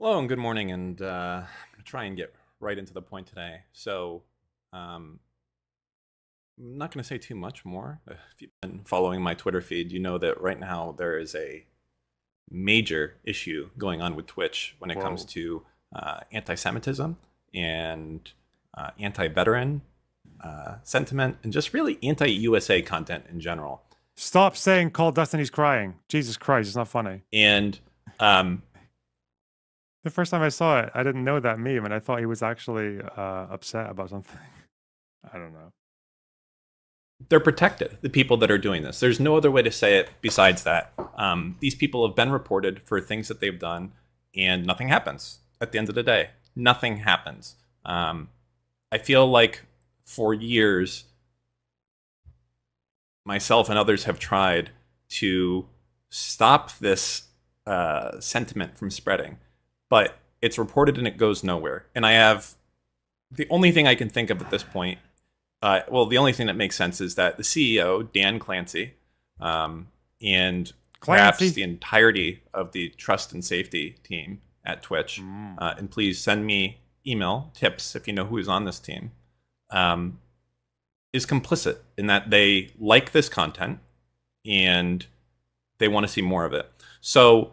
Hello and good morning, and I'm going to try and get right into the point today. I'm not going to say too much more. If you've been following my Twitter feed, you know that right now there is a major issue going on with Twitch when it comes Whoa. to anti-Semitism and anti-veteran sentiment, and just really anti-USA content in general. Stop saying Call Destiny's crying. Jesus Christ, it's not funny. And um, The first time I saw it, I didn't know that meme, and I thought he was actually upset about something. I don't know. they're protected, the people that are doing this. There's no other way to say it besides that. These people have been reported for things that they've done, and nothing happens at the end of the day. Nothing happens. I feel like for years, myself and others have tried to stop this sentiment from spreading, but it's reported and it goes nowhere. And I have the only thing I can think of at this point. The only thing that makes sense is that the CEO, Dan Clancy, and perhaps Clancy. the entirety of the trust and safety team at Twitch, and please send me email tips if you know who is on this team, is complicit in that they like this content and they want to see more of it. So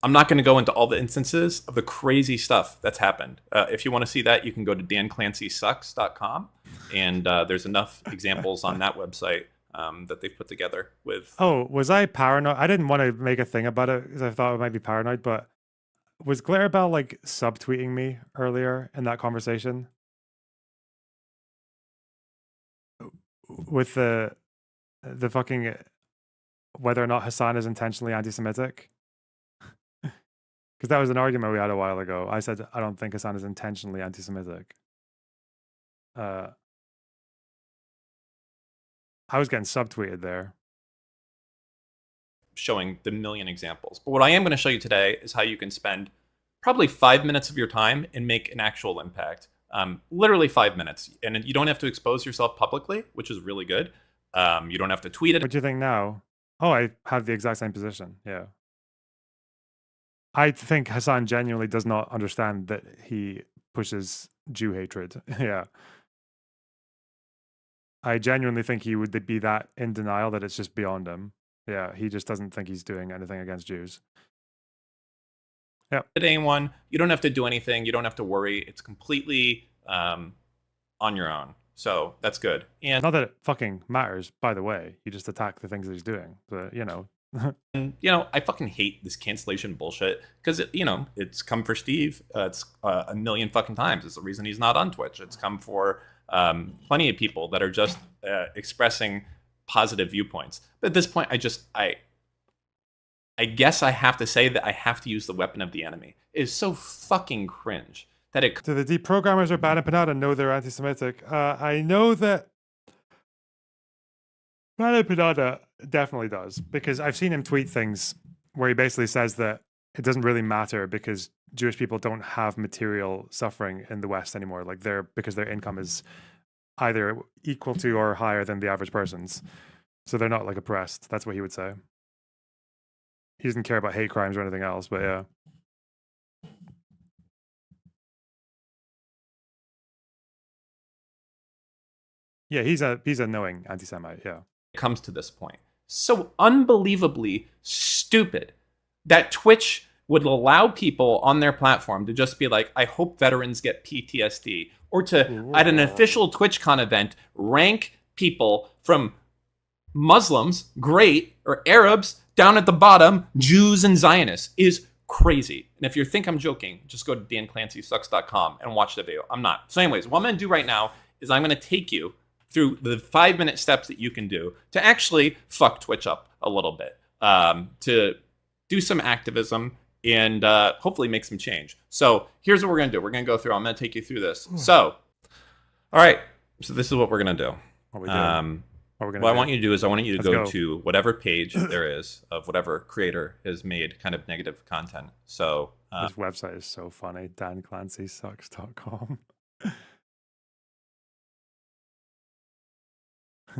I'm not going to go into all the instances of the crazy stuff that's happened. If you want to see that, you can go to danclancysucks.com, and there's enough examples on that website that they've put together with. Oh, was I paranoid? I didn't want to make a thing about it because I thought I might be paranoid, but was Clarabelle like subtweeting me earlier in that conversation? With the fucking whether or not Hassan is intentionally anti-Semitic? Because that was an argument we had a while ago. I said I don't think Hassan is intentionally anti-Semitic. I was getting subtweeted there. Showing the million examples. But what I am going to show you today is how you can spend probably 5 minutes of your time and make an actual impact. Literally 5 minutes. And you don't have to expose yourself publicly, which is really good. You don't have to tweet it. What do you think now? Oh, I have the exact same position. Yeah. I think Hassan genuinely does not understand that he pushes Jew hatred. Yeah. I genuinely think he would be that in denial that it's just beyond him. Yeah, he just doesn't think he's doing anything against Jews. Yeah. Anyone. You don't have to do anything. You don't have to worry. It's completely on your own. So that's good. And Not that it fucking matters, by the way. You just attack the things that he's doing. But, you know. I fucking hate this cancellation bullshit because it's come for Steve. It's a million fucking times. It's the reason he's not on Twitch. It's come for plenty of people that are just expressing positive viewpoints. But at this point, I guess I have to say that I have to use the weapon of the enemy. It is so fucking cringe that it. Do the deprogrammers are bad and Panada know they're anti-Semitic? I know that Bad Panada definitely does, because I've seen him tweet things where he basically says that it doesn't really matter because Jewish people don't have material suffering in the West anymore. Like because their income is either equal to or higher than the average person's. So they're not like oppressed. That's what he would say. He doesn't care about hate crimes or anything else, but yeah. Yeah, he's a knowing anti-Semite, yeah. Comes to this point. So unbelievably stupid that Twitch would allow people on their platform to just be like, I hope veterans get PTSD, or to, at an official TwitchCon event, rank people from Muslims, great, or Arabs, down at the bottom, Jews and Zionists, is crazy. And if you think I'm joking, just go to danclancysucks.com and watch the video. I'm not. So anyways, what I'm going to do right now is I'm going to take you through the 5-minute steps that you can do to actually fuck Twitch up a little bit, to do some activism and hopefully make some change. So here's what we're going to do. We're going to go through. I'm going to take you through this. So, all right. So this is what we're going to do. What I want you to do is I want you to go to whatever page there is of whatever creator has made kind of negative content. So this website is so funny. DanClancySucks.com.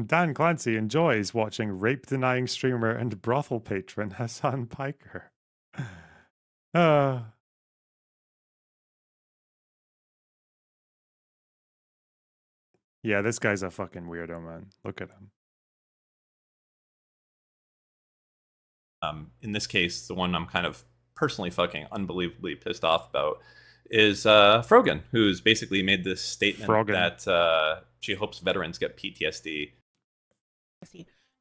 Dan Clancy enjoys watching rape-denying streamer and brothel patron Hassan Piker. Uh, yeah, this guy's a fucking weirdo, man. Look at him. In this case, the one I'm kind of personally fucking unbelievably pissed off about is Frogan, who's basically made this statement Frogan. that she hopes veterans get PTSD.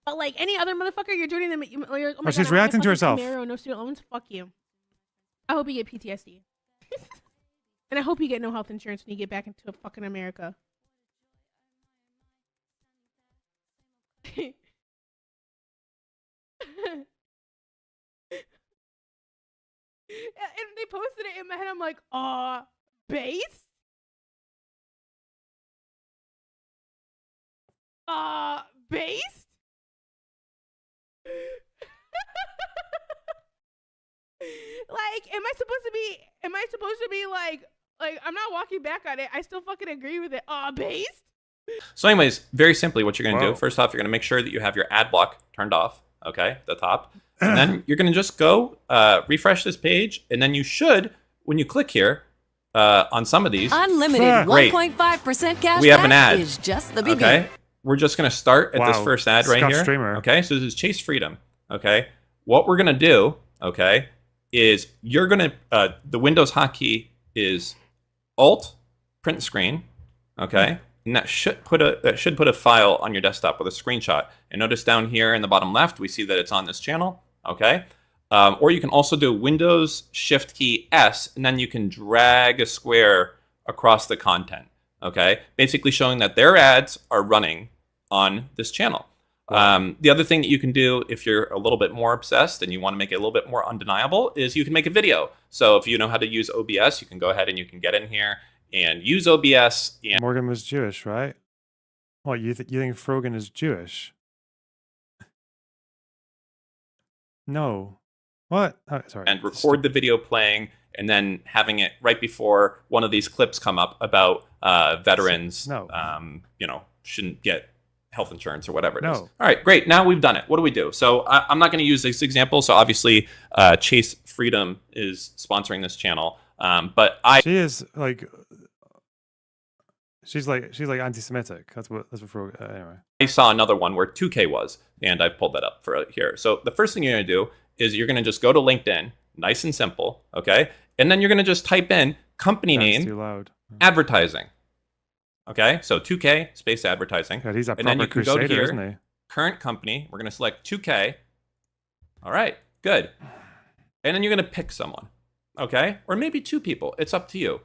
But like any other motherfucker, you're joining them. You're, oh my she's God, reacting to herself. Camaro, no student loans. Fuck you. I hope you get PTSD. And I hope you get no health insurance when you get back into fucking America. And they posted it in my head. I'm like, base? Based? Like, am I supposed to be like I'm not walking back on it. I still fucking agree with it. Based? So anyways, very simply what you're going to do, first off, you're going to make sure that you have your ad block turned off, okay, at the top. And then you're going to just go refresh this page, and then you should, when you click here, on some of these, unlimited 1.5% cash we have an back ad. is just the beginning. Okay, we're just going to start at this first ad right here. Streamer. Okay, so this is Chase Freedom. Okay, what we're going to do, okay, is you're going to, the Windows hotkey is Alt, print screen, okay, and that should put a file on your desktop with a screenshot. And notice down here in the bottom left, we see that it's on this channel, okay? Or you can also do Windows Shift key S, and then you can drag a square across the content, okay? Basically showing that their ads are running on this channel. The other thing that you can do if you're a little bit more obsessed and you want to make it a little bit more undeniable is you can make a video. So if you know how to use OBS, you can go ahead and you can get in here and use OBS. And Morgan was Jewish, right? What, you think Frogan is Jewish? No. What? Oh, sorry. And record the video playing and then having it right before one of these clips come up about veterans, you know, shouldn't get health insurance or whatever it is. All right, great. Now we've done it. What do we do? So I'm not going to use this example. So obviously, Chase Freedom is sponsoring this channel, but she is like, she's like anti-Semitic. That's what anyway. I saw another one where 2K was, and I pulled that up for here. So the first thing you're going to do is you're going to just go to LinkedIn, nice and simple, okay, and then you're going to just type in company name, too loud. Advertising. Okay, so 2K space advertising. God, he's a and then you can crusader, go to here, isn't he? current company. We're going to select 2K. All right, good. And then you're going to pick someone, okay? Or maybe two people. It's up to you.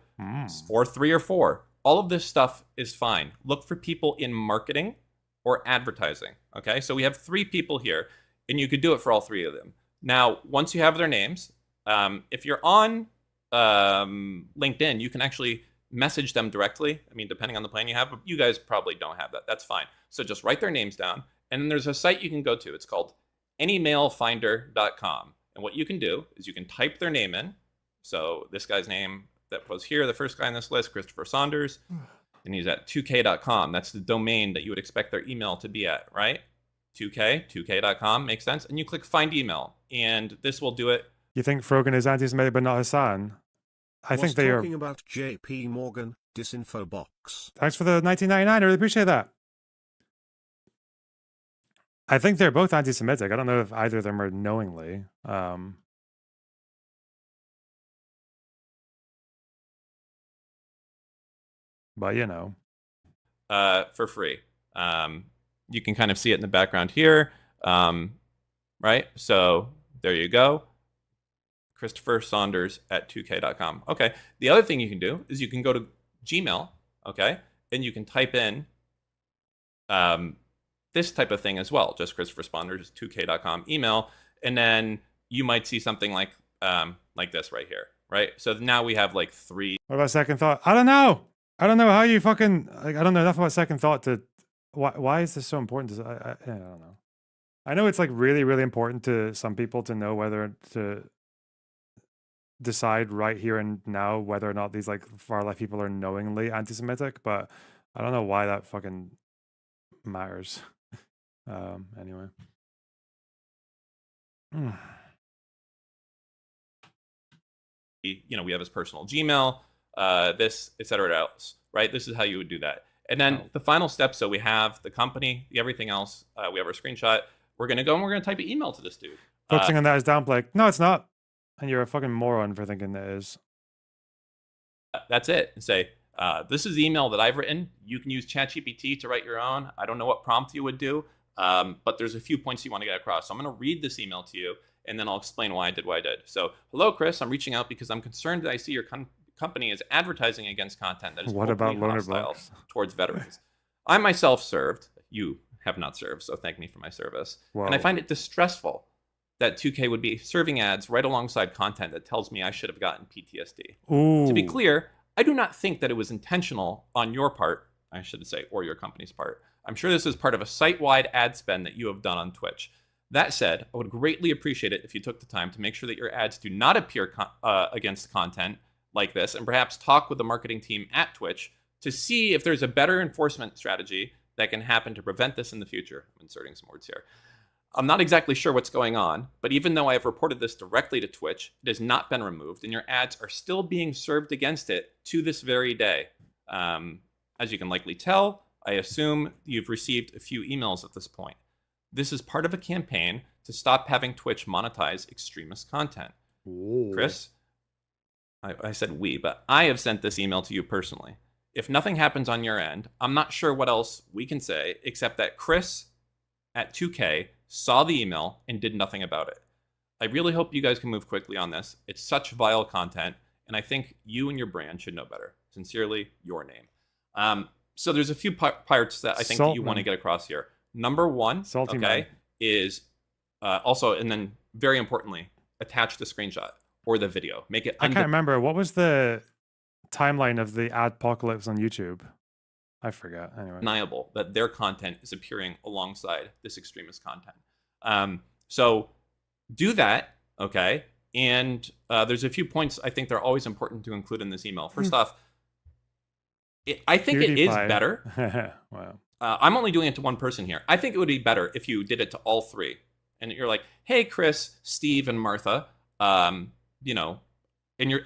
Or 3 or 4. All of this stuff is fine. Look for people in marketing or advertising, okay? So we have 3 people here, and you could do it for all 3 of them. Now, once you have their names, if you're on LinkedIn, you can actually message them directly. I mean, depending on the plan you have, but you guys probably don't have that. That's fine. So just write their names down. And then there's a site you can go to. It's called anymailfinder.com. And what you can do is you can type their name in. So this guy's name that was here, the first guy on this list, Christopher Saunders, and he's at 2k.com. That's the domain that you would expect their email to be at, right? 2k.com, makes sense. And you click find email, and this will do it. You think Frogan is anti-Semitic but not Hassan? I think they are. Talking about JP Morgan, disinfo box. Thanks for the 1999. I really appreciate that. I think they're both anti-Semitic. I don't know if either of them are knowingly. But you know, for free. You can kind of see it in the background here, right? So there you go. Christopher Saunders at 2k.com. Okay. The other thing you can do is you can go to Gmail, okay, and you can type in this type of thing as well. Just Christopher Saunders 2k.com email, and then you might see something like this right here, right? So now we have like 3. What about second thought? I don't know how you fucking like. I don't know enough about second thought to. Why is this so important? I don't know. I know it's like really, really important to some people to know whether to decide right here and now whether or not these like far left people are knowingly anti-Semitic, but I don't know why that fucking matters. Anyway. we have his personal Gmail, this, et cetera else, right? This is how you would do that. And then the final step, so we have the company, everything else, we have our screenshot. We're going to go and we're going to type an email to this dude. Focusing on that is downplay. Like, no, it's not. And you're a fucking moron for thinking it is. That's it. And say, this is the email that I've written. You can use ChatGPT to write your own. I don't know what prompt you would do, but there's a few points you want to get across. So I'm going to read this email to you, and then I'll explain why I did what I did. So, hello, Chris. I'm reaching out because I'm concerned that I see your company is advertising against content that is openly hostile towards veterans. I myself served. You have not served, so thank me for my service. Whoa. And I find it distressful that 2K would be serving ads right alongside content that tells me I should have gotten PTSD. Ooh. To be clear, I do not think that it was intentional on your part, I should say, or your company's part. I'm sure this is part of a site-wide ad spend that you have done on Twitch. That said, I would greatly appreciate it if you took the time to make sure that your ads do not appear against content like this, and perhaps talk with the marketing team at Twitch to see if there's a better enforcement strategy that can happen to prevent this in the future. I'm inserting some words here. I'm not exactly sure what's going on, but even though I have reported this directly to Twitch, it has not been removed, and your ads are still being served against it to this very day. As you can likely tell, I assume you've received a few emails at this point. This is part of a campaign to stop having Twitch monetize extremist content. Ooh. Chris, I said we, but I have sent this email to you personally. If nothing happens on your end, I'm not sure what else we can say except that Chris at 2K saw the email and did nothing about it. I really hope you guys can move quickly on this. It's such vile content, and I think you and your brand should know better. Sincerely, your name. So there's a few parts that I think that you want to get across here. Number one, is also, and then very importantly, attach the screenshot or the video. Make it. I can't remember. What was the timeline of the adpocalypse on YouTube? I forget. Anyway, undeniable that their content is appearing alongside this extremist content. So do that, okay? And there's a few points I think they're always important to include in this email. First off, I think it is better. Wow. I'm only doing it to one person here. I think it would be better if you did it to all three. And you're like, hey, Chris, Steve, and Martha, and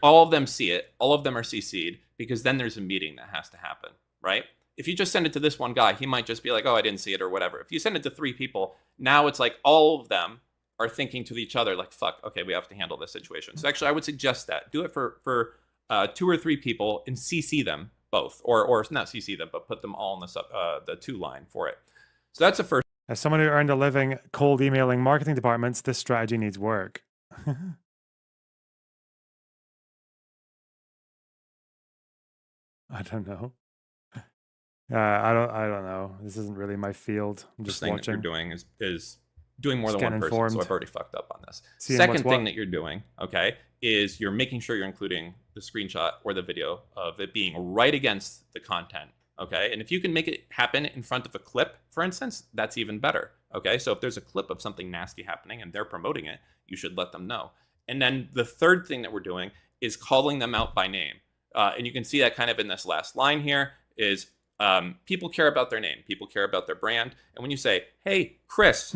all of them see it. All of them are CC'd, because then there's a meeting that has to happen, right? If you just send it to this one guy, he might just be like, oh, I didn't see it or whatever. If you send it to three people, now it's like all of them are thinking to each other like, fuck, okay, we have to handle this situation. So actually, I would suggest that. Do it for 2 or 3 people and CC them both. Or not CC them, but put them all in the to line for it. So that's the first. As someone who earned a living cold emailing marketing departments, this strategy needs work. I don't know. I don't know. This isn't really my field. I'm just watching. That you're doing is doing more than one person. Informed. So I've already fucked up on this. Second thing that you're doing, okay, is you're making sure you're including the screenshot or the video of it being right against the content. Okay, and if you can make it happen in front of a clip, for instance, that's even better. Okay, so if there's a clip of something nasty happening and they're promoting it, you should let them know. And then the third thing that we're doing is calling them out by name. And you can see that kind of in this last line here is people care about their name. People care about their brand. And when you say, hey, Chris,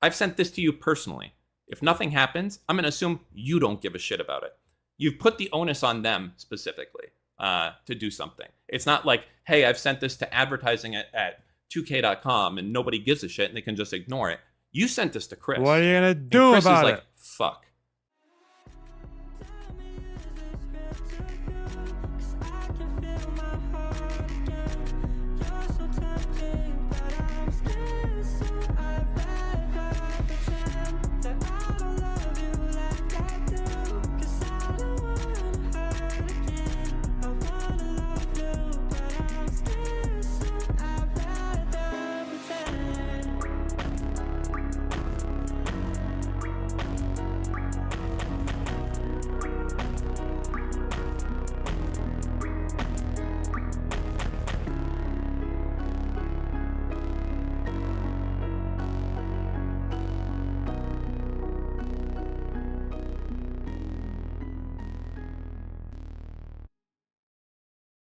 I've sent this to you personally. If nothing happens, I'm going to assume you don't give a shit about it. You've put the onus on them specifically to do something. It's not like, hey, I've sent this to advertising at 2k.com and nobody gives a shit and they can just ignore it. You sent this to Chris. What are you going to do Chris about is like, it? Fuck.